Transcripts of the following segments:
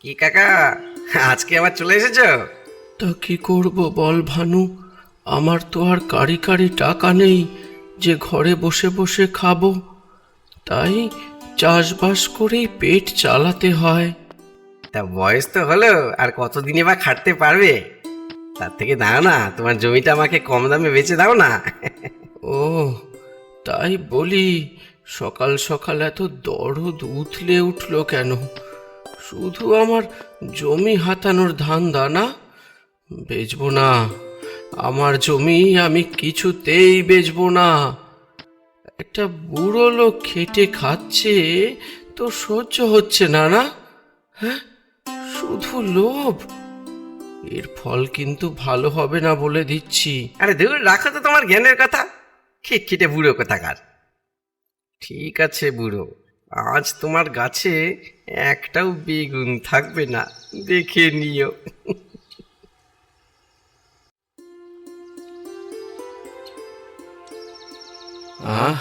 কি কাকা, আজকে আবার চলে এসেছো? তা কি করব বল ভানু, আমার তো আর কারি কারি টাকা নেই যে ঘরে বসে বসে খাবো। তাই চাষবাস করেই পেট চালাতে হয়। তা বয়স তো হলো, আর কতদিনে বা খাটতে পারবে? তার থেকে দাও না, তোমার জমিটা আমাকে কম দামে বেচে দাও না। ও তাই বলি, সকাল সকাল এত দরদ উথলে উঠলো কেন? শুধু আমার জমি হাতানোর ধান্দা না? বেচবো না, আমার জমি আমি কিছুতেই বেচবো না। একটা বুড়ো লোক খেটে খাচ্ছে, তো সহ্য হচ্ছে না না? হ্যাঁ, শুধু লোভ। এর ফল কিন্তু ভালো হবে না বলে দিচ্ছি। আরে দূর রাখো তো তোমার জ্ঞানের কথা, খিটখিটে বুড়ো কোথাকার। ঠিক আছে বুড়ো, আজ তোমার গাছে একটাও বেগুন থাকবে না, দেখে নিও। আহ,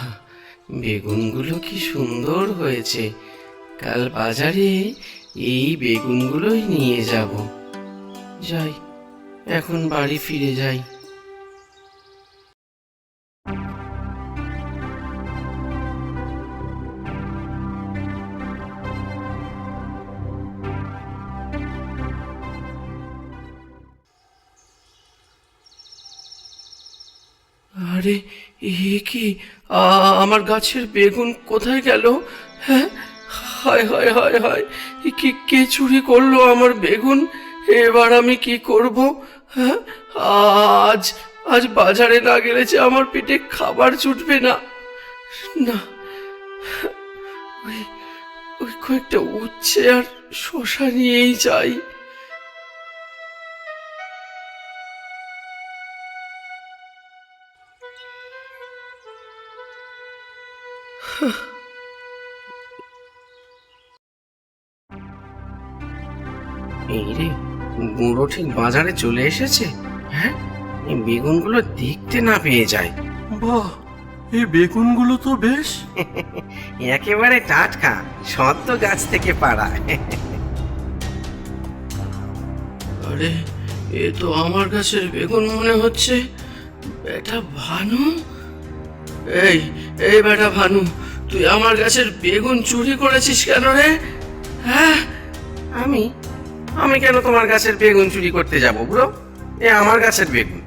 বেগুনগুলো কি সুন্দর হয়েছে! কাল বাজারে এই বেগুনগুলোই নিয়ে যাব। যাই, এখন বাড়ি ফিরে যাই। আরে, এ কি! আমার গাছের বেগুন কোথায় গেল? হ্যাঁ, হায় হায় হায় হায়! এ কি, কে চুরি করলো আমার বেগুন? এবার আমি কি করব? হ্যাঁ, আজ আজ বাজারে না গেলে যে আমার পেটে খাবার জুটবে না। না, ওই ওই কয়েকটা উচ্ছে আর শশা নিয়েই যাই। এই রে, বুড়ো ঠিক বাজারে চলে এসেছে। হ্যাঁ, এই বেগুনগুলো দেখতে না পেয়ে যায়। বাহ, এই বেগুনগুলো তো বেশ। একেবারে টাটকা, সদ্য গাছ থেকে পাড়া। আরে, এ তো আমার গাছের বেগুন মনে হচ্ছে। বেটা ভানু! এই এই বেটা ভানু, তুই আমার গাছের বেগুন চুরি করেছিস কেন রে? হ্যাঁ, আমি আমি কেন তোমার গাছের বেগুন চুরি করতে যাব বুড়ো? এ আমার গাছের বেগুন।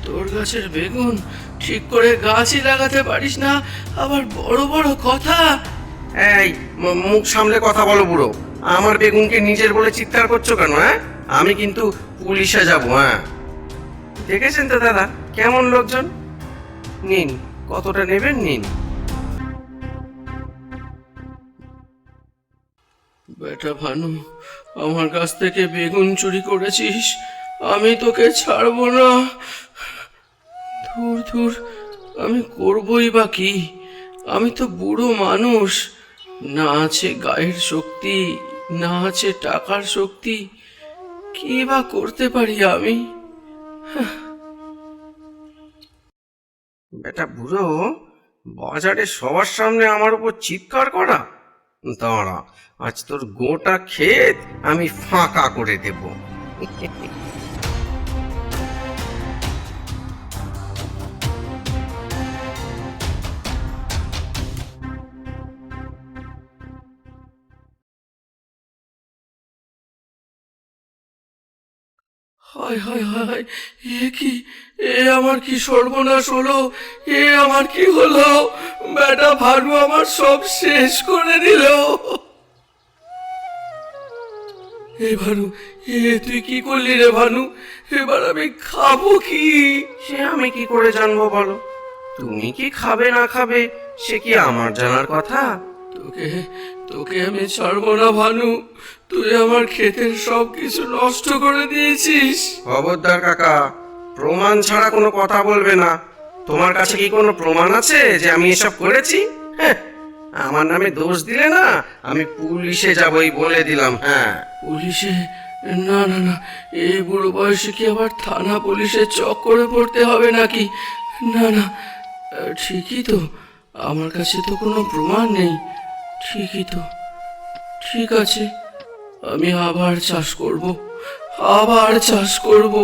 তোর গাছের বেগুন ঠিক করে গাছই লাগাতে পারিস না, আবার বড় বড় কথা! এই, মুখ সামলে কথা বলো বুড়ো। আমার বেগুনকে নিজের বলে চিৎকার করছো কেন? হ্যাঁ, আমি কিন্তু পুলিশে যাব। হ্যাঁ, দেখেছেন তো দাদা কেমন লোকজন। নিন, কতটা নেবেন নিন। বেটা ভানু, আমার কাছ থেকে বেগুন চুরি করেছিস, আমি তোকে ছাড়বো না। ধুর ধুর, আমি করবই বা কি? আমি তো বুড়ো মানুষ, না আছে গায়ের শক্তি, না আছে টাকার শক্তি। কি বা করতে পারি আমি? বেটা বুড়ো, বাজারে সবার সামনে আমার উপর চিৎকার করা! দাঁড়া, আজ তোর গোটা ক্ষেত আমি ফাঁকা করে দেব। হায় হায় হায়! এ কি! এ আমার কি সর্বনাশ হলো! এ আমার কি হলো! বেটা ভানু আমার সব শেষ করে দিল। এ ভানু, এ তুই কি করলি রে ভানু? এবার আমি খাবো কি? সে আমি কি করে জানবো বলো? তুমি কি খাবে না খাবে সে কি আমার জানার কথা? তোকে তোকে আমি ছাড়বো না ভানু, তুই আমার ক্ষেতের সব কিছু নষ্ট করে দিয়েছিস। খবরদার কাকা, প্রমাণ ছাড়া কোনো কথা বলবে না। তোমার কাছে কি কোনো প্রমাণ আছে যে আমি এসব করেছি? হ্যাঁ, আমার নামে দোষ দিলে না, আমি পুলিশে যাবই বলে দিলাম। হ্যাঁ, পুলিশে? না না না, এই বুড়ো বয়সে কি আবার থানা পুলিশের চক্করে পড়তে হবে নাকি? না না, ঠিকই তো, আমার কাছে তো কোনো প্রমাণ নেই। ঠিকই তো, ঠিক আছে, আমি আবার চাষ করব, আবার চাষ করব।